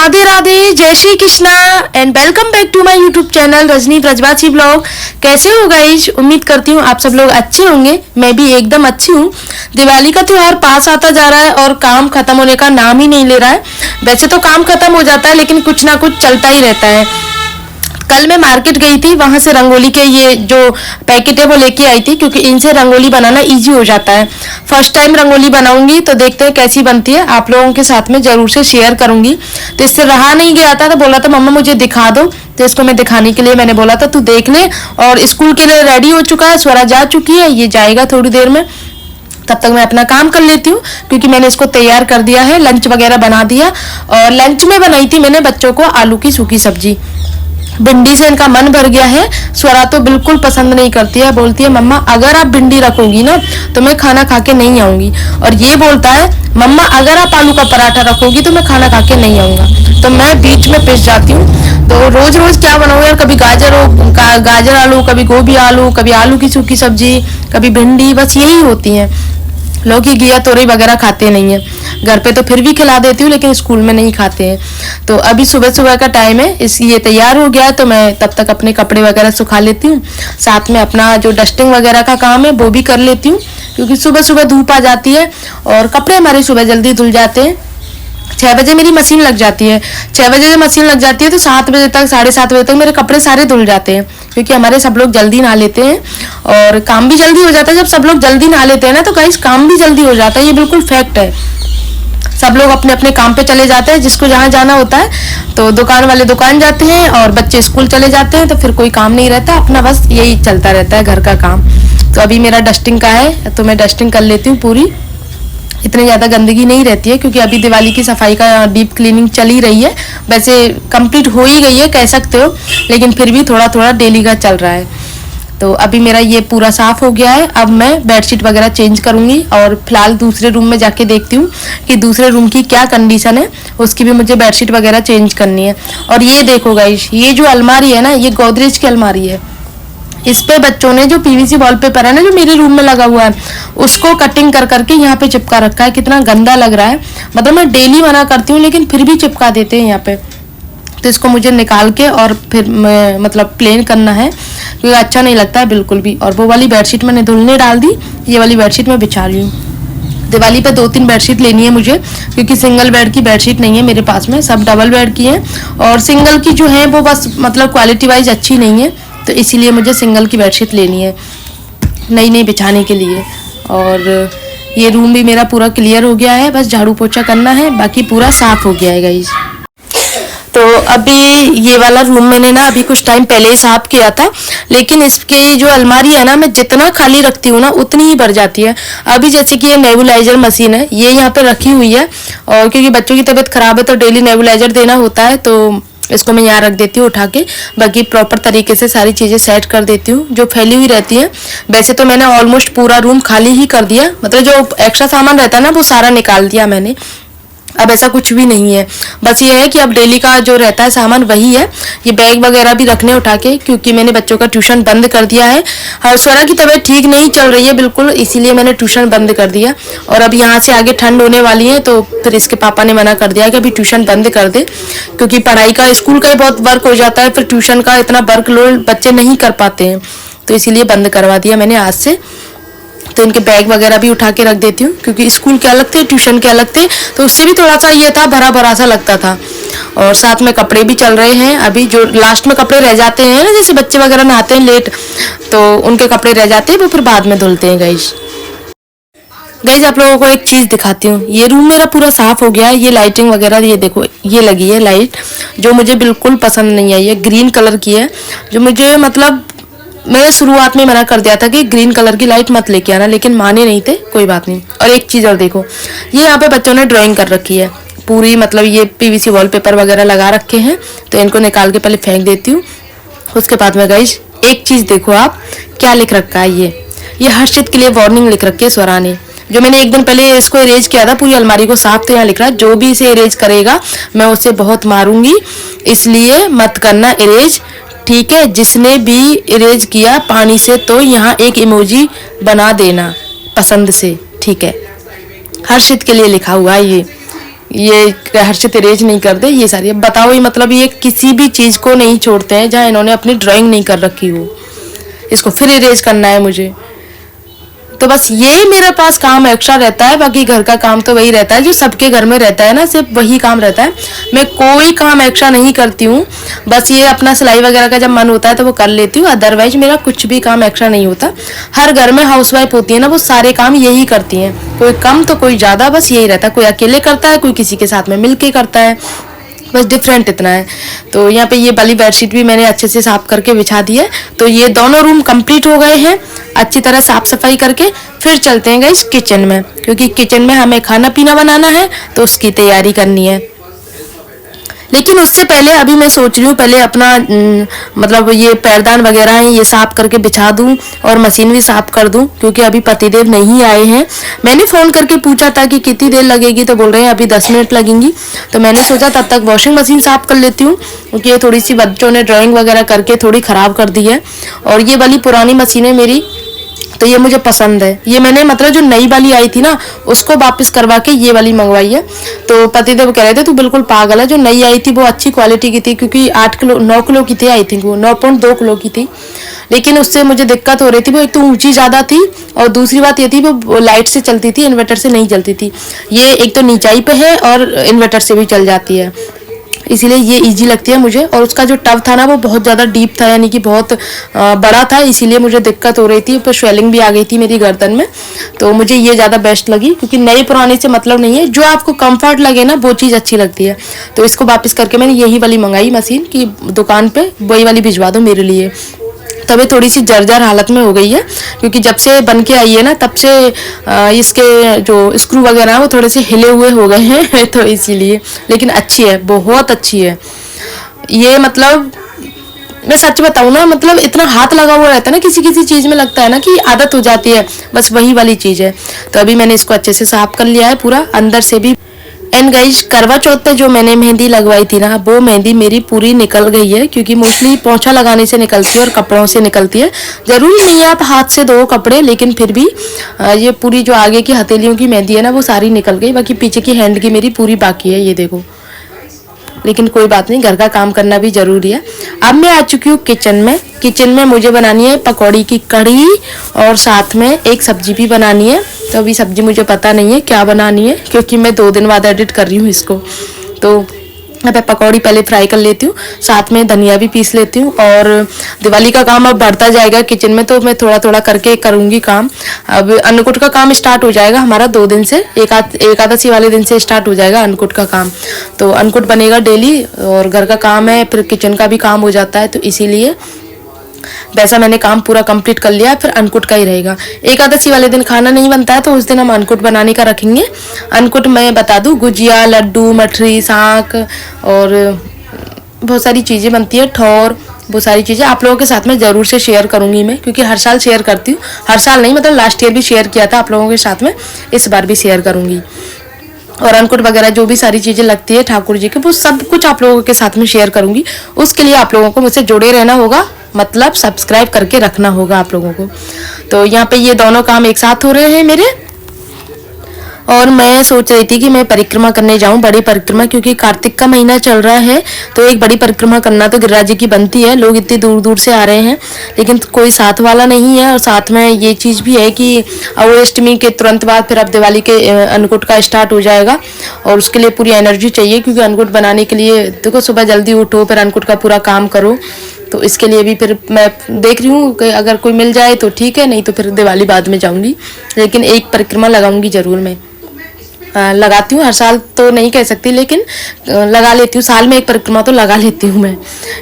राधे राधे, जय Shri Krishna and welcome back to my YouTube channel Rajni Brajwasi blog. कैसे हो गाइस? उम्मीद करती हूँ आप सब लोग अच्छे होंगे। मैं भी एकदम अच्छी हूँ। दिवाली का त्योहार पास आता जा रहा है और काम खत्म होने का नाम ही नहीं ले रहा है। वैसे तो काम खत्म हो जाता है लेकिन कुछ ना कुछ चलता ही रहता है। कल मैं मार्केट गई थी, वहां से रंगोली के ये जो पैकेट है वो लेके आई थी, क्योंकि इनसे रंगोली बनाना इजी हो जाता है। फर्स्ट टाइम रंगोली बनाऊंगी तो देखते हैं कैसी बनती है, आप लोगों के साथ में जरूर से शेयर करूंगी। तो इससे रहा नहीं गया था, तो बोला था मम्मा मुझे दिखा दो, तो इसको मैं दिखाने के लिए मैंने बोला था तू देख ले। और स्कूल के लिए रेडी हो चुका है, स्वरा जा चुकी है, ये जाएगा थोड़ी देर में। तब तक मैं अपना काम कर लेती हूँ, क्योंकि मैंने इसको तैयार कर दिया है, लंच वगैरह बना दिया। और लंच में बनाई थी मैंने बच्चों को आलू की सूखी सब्जी। भिंडी से इनका मन भर गया है। स्वरा तो बिल्कुल पसंद नहीं करती है, बोलती है मम्मा अगर आप भिंडी रखोगी ना तो मैं खाना खा के नहीं आऊंगी। और ये बोलता है मम्मा अगर आप आलू का पराठा रखोगी तो मैं खाना खा के नहीं आऊंगा। तो मैं बीच में पिस जाती हूँ। तो रोज रोज क्या बनाऊँ यार, कभी गाजर आलू, कभी गोभी आलू, कभी आलू की सूखी सब्जी, कभी भिंडी, बस यही होती है। लौकी घिया तोरई वगैरह खाते नहीं है। घर पे तो फिर भी खिला देती हूँ लेकिन स्कूल में नहीं खाते हैं। तो अभी सुबह सुबह का टाइम है, ये तैयार हो गया तो मैं तब तक अपने कपड़े वगैरह सुखा लेती हूँ। साथ में अपना जो डस्टिंग वगैरह का काम है वो भी कर लेती हूँ, क्योंकि सुबह सुबह धूप आ जाती है और कपड़े हमारे सुबह जल्दी धुल जाते हैं। 6 बजे मेरी मशीन लग जाती है। 6 बजे जब मशीन लग जाती है तो 7 बजे तक, 7:30 बजे तक मेरे कपड़े सारे धुल जाते हैं, क्योंकि हमारे सब लोग जल्दी नहा लेते हैं और काम भी जल्दी हो जाता है। जब सब लोग जल्दी नहा लेते हैं ना तो गाइस काम भी जल्दी हो जाता है, ये बिल्कुल फैक्ट है। सब लोग अपने अपने काम पे चले जाते हैं, जिसको जहाँ जाना होता है। तो दुकान वाले दुकान जाते हैं और बच्चे स्कूल चले जाते हैं, तो फिर कोई काम नहीं रहता, अपना बस यही चलता रहता है घर का काम। तो अभी मेरा डस्टिंग का है तो मैं डस्टिंग कर लेती हूँ पूरी। इतनी ज़्यादा गंदगी नहीं रहती है, क्योंकि अभी दिवाली की सफाई का डीप क्लीनिंग चल ही रही है। वैसे कंप्लीट हो ही गई है कह सकते हो, लेकिन फिर भी थोड़ा थोड़ा डेली का चल रहा है। तो अभी मेरा ये पूरा साफ हो गया है। अब मैं बेडशीट वगैरह चेंज करूंगी और फिलहाल दूसरे रूम में जाके देखती हूँ कि दूसरे रूम की क्या कंडीशन है, उसकी भी मुझे बेडशीट वगैरह चेंज करनी है। और ये देखो गाइस, ये जो अलमारी है ना, ये गोदरेज की अलमारी है। इस पे बच्चों ने जो पीवीसी वॉलपेपर है ना, जो मेरे रूम में लगा हुआ है, उसको कटिंग कर करके यहाँ पे चिपका रखा है। कितना गंदा लग रहा है, मतलब मैं डेली मना करती हूँ लेकिन फिर भी चिपका देते हैं यहाँ पे। तो इसको मुझे निकाल के और फिर मतलब प्लेन करना है, क्योंकि अच्छा नहीं लगता है बिल्कुल भी। और वो वाली बेडशीट मैंने धुलने डाल दी, ये वाली बेडशीट मैं बिछा रही हूँ। दिवाली पे 2-3 बेडशीट लेनी है मुझे, क्योंकि सिंगल बेड की बेडशीट नहीं है मेरे पास में, सब डबल बेड की है। और सिंगल की जो है वो बस मतलब क्वालिटी वाइज अच्छी नहीं है, तो इसीलिए मुझे सिंगल की बेडशीट लेनी है नई नई बिछाने के लिए। और ये रूम भी मेरा पूरा क्लियर हो गया है, बस झाड़ू पोछा करना है, बाकी पूरा साफ हो गया है गाइस। तो अभी ये वाला रूम मैंने ना अभी कुछ टाइम पहले ही साफ किया था, लेकिन इसकी जो अलमारी है ना, मैं जितना खाली रखती हूँ ना उतनी ही भर जाती है। अभी जैसे कि ये नेबुलाइजर मशीन है, ये यहाँ पे रखी हुई है, और क्योंकि बच्चों की तबीयत खराब है तो डेली नेबुलाइजर देना होता है, तो इसको मैं यहाँ रख देती हूँ उठा के। बाकी प्रॉपर तरीके से सारी चीज़ें सेट कर देती हूँ जो फैली हुई रहती हैं। वैसे तो मैंने ऑलमोस्ट पूरा रूम खाली ही कर दिया, मतलब जो एक्स्ट्रा सामान रहता है ना वो सारा निकाल दिया मैंने। अब ऐसा कुछ भी नहीं है, बस ये है कि अब डेली का जो रहता है सामान वही है। ये बैग वगैरह भी रखने उठा के, क्योंकि मैंने बच्चों का ट्यूशन बंद कर दिया है। और स्वरा की तबीयत ठीक नहीं चल रही है बिल्कुल, इसीलिए मैंने ट्यूशन बंद कर दिया। और अब यहाँ से आगे ठंड होने वाली है, तो फिर इसके पापा ने मना कर दिया कि अभी ट्यूशन बंद कर दे, क्योंकि पढ़ाई का स्कूल का ही बहुत वर्क हो जाता है, फिर ट्यूशन का इतना वर्कलोड बच्चे नहीं कर पाते हैं, तो इसीलिए बंद करवा दिया मैंने आज से। तो इनके बैग वगैरह भी उठा के रख देती हूँ, क्योंकि स्कूल के अलग थे, ट्यूशन के अलग थे, तो उससे भी थोड़ा सा ये था, भरा भरा सा लगता था। और साथ में कपड़े भी चल रहे हैं, अभी जो लास्ट में कपड़े रह जाते हैं ना, जैसे बच्चे वगैरह नहाते हैं लेट, तो उनके कपड़े रह जाते हैं, वो फिर बाद में धुलते हैं गाइस। आप लोगों को एक चीज़ दिखाती हूँ। ये रूम मेरा पूरा साफ हो गया है। ये लाइटिंग वगैरह ये देखो, ये लगी है लाइट, जो मुझे बिल्कुल पसंद नहीं आई है, ग्रीन कलर की है, जो मुझे मतलब मैंने शुरुआत में मना कर दिया था कि ग्रीन कलर की लाइट मत लेके आना, लेकिन माने नहीं थे, कोई बात नहीं। और एक चीज़ और देखो, ये यहाँ पे बच्चों ने ड्राइंग कर रखी है पूरी, मतलब ये पीवीसी वॉलपेपर वगैरह लगा रखे हैं, तो इनको निकाल के पहले फेंक देती हूँ। उसके बाद में गाइस एक चीज़ देखो आप, क्या लिख रखा है ये हर्षित के लिए वार्निंग लिख रखी है स्वरा ने। जो मैंने एक दिन पहले इसको इरेज किया था पूरी अलमारी को साफ, तो यहाँ लिख रहा है जो भी इसे इरेज करेगा मैं उसे बहुत मारूंगी, इसलिए मत करना इरेज, ठीक है। जिसने भी इरेज किया पानी से तो यहाँ एक इमोजी बना देना पसंद से, ठीक है। हर्षित के लिए लिखा हुआ है ये। ये हर्षित इरेज नहीं कर दे, ये सारी। अब बताओ, ये मतलब ये किसी भी चीज को नहीं छोड़ते हैं जहाँ इन्होंने अपनी ड्राइंग नहीं कर रखी हो, इसको फिर इरेज करना है मुझे। तो बस ये मेरे पास काम एक्स्ट्रा रहता है, बाकी घर का काम तो वही रहता है जो सबके घर में रहता है ना, सिर्फ वही काम रहता है। मैं कोई काम एक्स्ट्रा नहीं करती हूँ, बस ये अपना सिलाई वगैरह का जब मन होता है तो वो कर लेती हूँ, अदरवाइज मेरा कुछ भी काम एक्स्ट्रा नहीं होता। हर घर में हाउसवाइफ होती है ना, वो सारे काम यही करती हैं, कोई कम तो कोई ज़्यादा, बस यही रहता है। कोई अकेले करता है, कोई किसी के साथ में मिल के करता है, बस डिफरेंट इतना है। तो यहाँ पे ये वाली बेडशीट भी मैंने अच्छे से साफ करके बिछा दी है। तो ये दोनों रूम कंप्लीट हो गए हैं अच्छी तरह साफ सफाई करके। फिर चलते हैं गाइस किचन में, क्योंकि किचन में हमें खाना पीना बनाना है तो उसकी तैयारी करनी है। लेकिन उससे पहले अभी मैं सोच रही हूँ पहले अपना मतलब ये पैरदान वगैरह है ये साफ करके बिछा दूँ और मशीन भी साफ कर दूँ, क्योंकि अभी पतिदेव नहीं आए हैं। मैंने फ़ोन करके पूछा था कि कितनी देर लगेगी, तो बोल रहे हैं अभी 10 मिनट लगेंगी। तो मैंने सोचा तब तक वॉशिंग मशीन साफ कर लेती हूँ, क्योंकि ये थोड़ी सी बच्चों ने ड्राइंग वगैरह करके थोड़ी ख़राब कर दी है। और ये वाली पुरानी मशीन है मेरी, तो ये मुझे पसंद है। ये मैंने मतलब जो नई वाली आई थी ना उसको वापस करवा के ये वाली मंगवाई है। तो पतिदेव कह रहे थे तू बिल्कुल पागल है, जो नई आई थी वो अच्छी क्वालिटी की थी, क्योंकि 9 किलो की थी, आई थिंक वो 9.2 किलो की थी। लेकिन उससे मुझे दिक्कत हो रही थी, वो एक तो ऊंची ज़्यादा थी और दूसरी बात ये थी वो लाइट से चलती थी, इन्वर्टर से नहीं चलती थी। ये एक तो नीचाई पे है और इन्वर्टर से भी चल जाती है, इसीलिए ये इजी लगती है मुझे। और उसका जो टब था ना वो बहुत ज़्यादा डीप था, यानी कि बहुत बड़ा था, इसीलिए मुझे दिक्कत हो रही थी, ऊपर स्वेलिंग भी आ गई थी मेरी गर्दन में। तो मुझे ये ज़्यादा बेस्ट लगी, क्योंकि नए पुराने से मतलब नहीं है, जो आपको कंफर्ट लगे ना वो चीज़ अच्छी लगती है। तो इसको वापस करके मैंने यही वाली मंगाई मशीन कि दुकान पर वही वाली भिजवा दो मेरे लिए। तभी थोड़ी सी जर्जर हालत में हो गई है, क्योंकि जब से बन के आई है ना तब से इसके जो स्क्रू वगैरह हैं वो थोड़े से हिले हुए हो गए हैं तो इसीलिए। लेकिन अच्छी है, बहुत अच्छी है ये। मतलब मैं सच बताऊँ ना, मतलब इतना हाथ लगा हुआ रहता है ना किसी किसी चीज़ में, लगता है ना कि आदत हो जाती है, बस वही वाली चीज़ है। तो अभी मैंने इसको अच्छे से साफ कर लिया है पूरा अंदर से भी। एंड गाइस, करवा चौथ पे जो मैंने मेहंदी लगवाई थी ना वो मेहंदी मेरी पूरी निकल गई है, क्योंकि मोस्टली पोंछा लगाने से निकलती है और कपड़ों से निकलती है। ज़रूरी नहीं है आप हाथ से धो कपड़े, लेकिन फिर भी ये पूरी जो आगे की हथेलियों की मेहंदी है ना वो सारी निकल गई, बाकी पीछे की हैंड की मेरी पूरी बाकी है, ये देखो। लेकिन कोई बात नहीं, घर का काम करना भी ज़रूरी है। अब मैं आ चुकी हूँ किचन में। किचन में मुझे बनानी है पकौड़ी की कढ़ी और साथ में एक सब्जी भी बनानी है। तो अभी सब्जी मुझे पता नहीं है क्या बनानी है, क्योंकि मैं 2 दिन बाद एडिट कर रही हूँ इसको। तो मैं पकौड़ी पहले फ्राई कर लेती हूँ, साथ में धनिया भी पीस लेती हूँ। और दिवाली का काम अब बढ़ता जाएगा किचन में, तो मैं थोड़ा थोड़ा करके करूँगी काम। अब अन्नकूट का काम स्टार्ट हो जाएगा हमारा 2 दिन से, एकादशी वाले दिन से स्टार्ट हो जाएगा अन्नकूट का काम। तो अन्नकूट बनेगा डेली, और घर का काम है फिर किचन का भी काम हो जाता है, तो इसीलिए वैसा मैंने काम पूरा कंप्लीट कर लिया है। फिर अन्नकूट का ही रहेगा। एकादशी वाले दिन खाना नहीं बनता है, तो उस दिन हम अन्नकूट बनाने का रखेंगे। अन्नकूट मैं बता दूं, गुजिया, लड्डू, मठरी, साग और बहुत सारी चीज़ें बनती है, ठौर, वो सारी चीज़ें आप लोगों के साथ में ज़रूर से शेयर करूंगी मैं, क्योंकि हर साल शेयर करती हूँ। हर साल नहीं, मतलब लास्ट ईयर भी शेयर किया था आप लोगों के साथ में, इस बार भी शेयर करूँगी। और अन्नकूट वगैरह जो भी सारी चीज़ें लगती है ठाकुर जी के, वो सब कुछ आप लोगों के साथ में शेयर करूँगी। उसके लिए आप लोगों को मुझसे जुड़े रहना होगा, मतलब सब्सक्राइब करके रखना होगा आप लोगों को। तो यहाँ पे ये दोनों काम एक साथ हो रहे हैं मेरे। और मैं सोच रही थी कि मैं परिक्रमा करने जाऊं, बड़ी परिक्रमा, क्योंकि कार्तिक का महीना चल रहा है, तो एक बड़ी परिक्रमा करना तो गिरिराज जी की बनती है। लोग इतनी दूर दूर से आ रहे हैं, लेकिन कोई साथ वाला नहीं है। और साथ में ये चीज़ भी है कि अष्टमी के तुरंत बाद फिर अब दिवाली के अन्नकूट का स्टार्ट हो जाएगा, और उसके लिए पूरी एनर्जी चाहिए, क्योंकि अन्नकूट बनाने के लिए देखो सुबह जल्दी उठो, फिर अन्नकूट का पूरा काम करो। तो इसके लिए भी फिर मैं देख रही हूँ कि अगर कोई मिल जाए तो ठीक है, नहीं तो फिर दिवाली बाद में जाऊँगी। लेकिन एक परिक्रमा लगाऊंगी ज़रूर मैं, लगाती हूँ। हर साल तो नहीं कह सकती, लेकिन लगा लेती हूँ, साल में एक परिक्रमा तो लगा लेती हूँ मैं,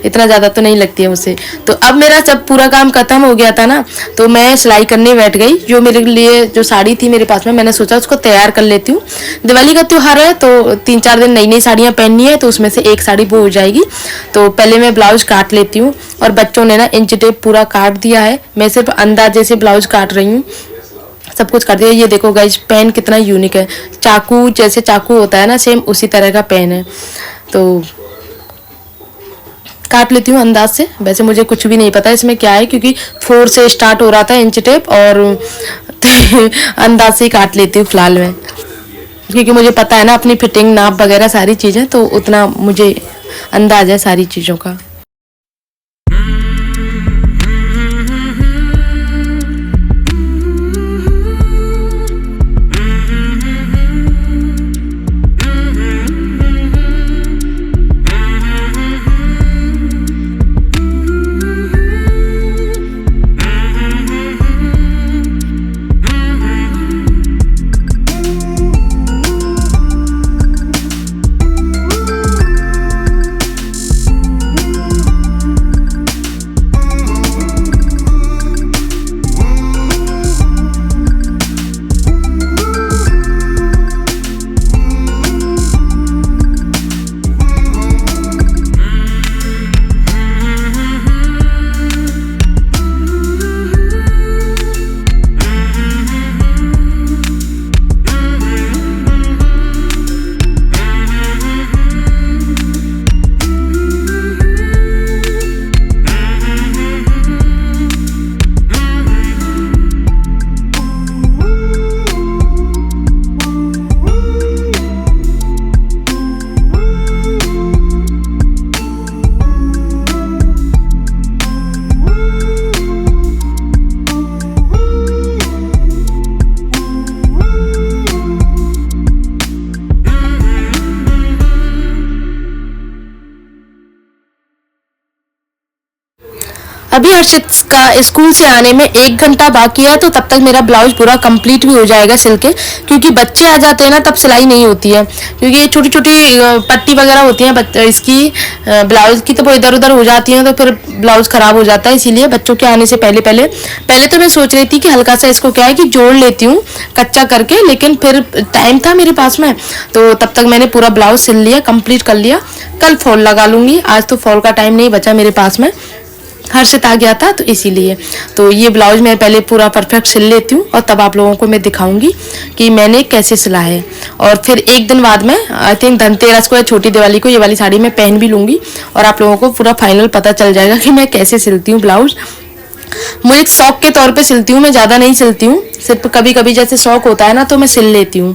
इतना ज़्यादा तो नहीं लगती है मुझसे। तो अब मेरा जब पूरा काम खत्म हो गया था ना, तो मैं सिलाई करने बैठ गई। जो मेरे लिए जो साड़ी थी मेरे पास में, मैंने सोचा उसको तैयार कर लेती हूँ। दिवाली का त्यौहार है, तो 3-4 दिन नई नई साड़ियाँ पहननी है, तो उसमें से एक साड़ी वो हो जाएगी। तो पहले मैं ब्लाउज काट लेती हूँ, और बच्चों ने ना इंच टेप पूरा काट दिया है, मैं सिर्फ अंदाजे से ब्लाउज काट रही हूँ, सब कुछ कर दिया। ये देखो गाइज, पेन कितना यूनिक है, चाकू जैसे चाकू होता है ना, सेम उसी तरह का पेन है। तो काट लेती हूँ अंदाज से। वैसे मुझे कुछ भी नहीं पता इसमें क्या है, क्योंकि 4 से स्टार्ट हो रहा था इंच टेप, और अंदाज से ही काट लेती हूँ फिलहाल में। क्योंकि मुझे पता है ना अपनी फिटिंग, नाप वगैरह सारी चीज़ें, तो उतना मुझे अंदाज़ है सारी चीज़ों का। अभी हर्षित का स्कूल से आने में 1 घंटा बाकी है, तो तब तक मेरा ब्लाउज पूरा कंप्लीट भी हो जाएगा सिल के, क्योंकि बच्चे आ जाते हैं ना तब सिलाई नहीं होती है, क्योंकि ये छोटी छोटी पट्टी वगैरह होती है इसकी ब्लाउज की, तो वो इधर उधर हो जाती हैं, तो फिर ब्लाउज खराब हो जाता है। इसीलिए बच्चों के आने से पहले तो मैं सोच रही थी कि हल्का सा इसको क्या है कि जोड़ लेती हूँ कच्चा करके, लेकिन फिर टाइम था मेरे पास में, तो तब तक मैंने पूरा ब्लाउज सिल लिया, कंप्लीट कर लिया। कल फॉल लगा लूँगी, आज तो फॉल का टाइम नहीं बचा मेरे पास में, हर्षित आ गया था तो इसीलिए। तो ये ब्लाउज मैं पहले पूरा परफेक्ट सिल लेती हूँ और तब आप लोगों को मैं दिखाऊंगी कि मैंने कैसे सिला है। और फिर 1 दिन बाद में आई थिंक धनतेरस को या छोटी दिवाली को ये वाली साड़ी मैं पहन भी लूँगी और आप लोगों को पूरा फाइनल पता चल जाएगा कि मैं कैसे सिलती हूँ ब्लाउज। मुझे एक शौक के तौर पे सिलती हूँ, मैं ज़्यादा नहीं सिलती हूँ, सिर्फ कभी कभी जैसे शौक होता है ना तो मैं सिल लेती हूँ।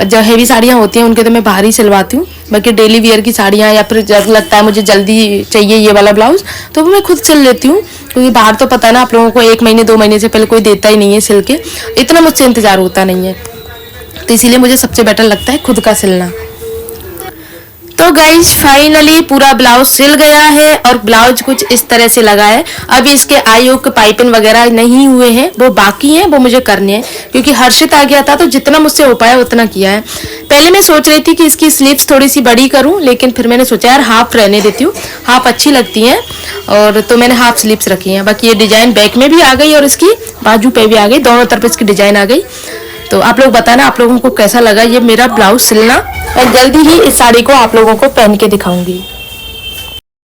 जो हेवी साड़ियाँ होती हैं उनके तो मैं बाहर ही सिलवाती हूँ, बाकी डेली वियर की साड़ियाँ या फिर जब लगता है मुझे जल्दी चाहिए ये वाला ब्लाउज तो मैं खुद सिल लेती हूँ, क्योंकि बाहर तो पता है ना आप लोगों को 1 महीने 2 महीने से पहले कोई देता ही नहीं है सिल के, इतना मुझसे इंतज़ार होता नहीं है, तो इसीलिए मुझे सबसे बेटर लगता है खुद का सिलना। तो गाइस फाइनली पूरा ब्लाउज सिल गया है और ब्लाउज कुछ इस तरह से लगा है। अभी इसके आयोग के पाइपिंग वगैरह नहीं हुए हैं, वो बाकी हैं, वो मुझे करने हैं, क्योंकि हर्षित आ गया था तो जितना मुझसे हो पाया उतना किया है। पहले मैं सोच रही थी कि इसकी स्लीव्स थोड़ी सी बड़ी करूं, लेकिन फिर मैंने सोचा यार हाफ रहने देती हूँ, हाफ अच्छी लगती हैं, और तो मैंने हाफ स्लीव्स रखी हैं। बाकी ये डिजाइन बैक में भी आ गई और इसकी बाजू पे भी आ गई, दोनों तरफ इसकी डिजाइन आ गई। तो आप लोग बताना आप लोगों को कैसा लगा ये मेरा ब्लाउज सिलना, और जल्दी ही इस साड़ी को आप लोगों को पहन के दिखाऊंगी।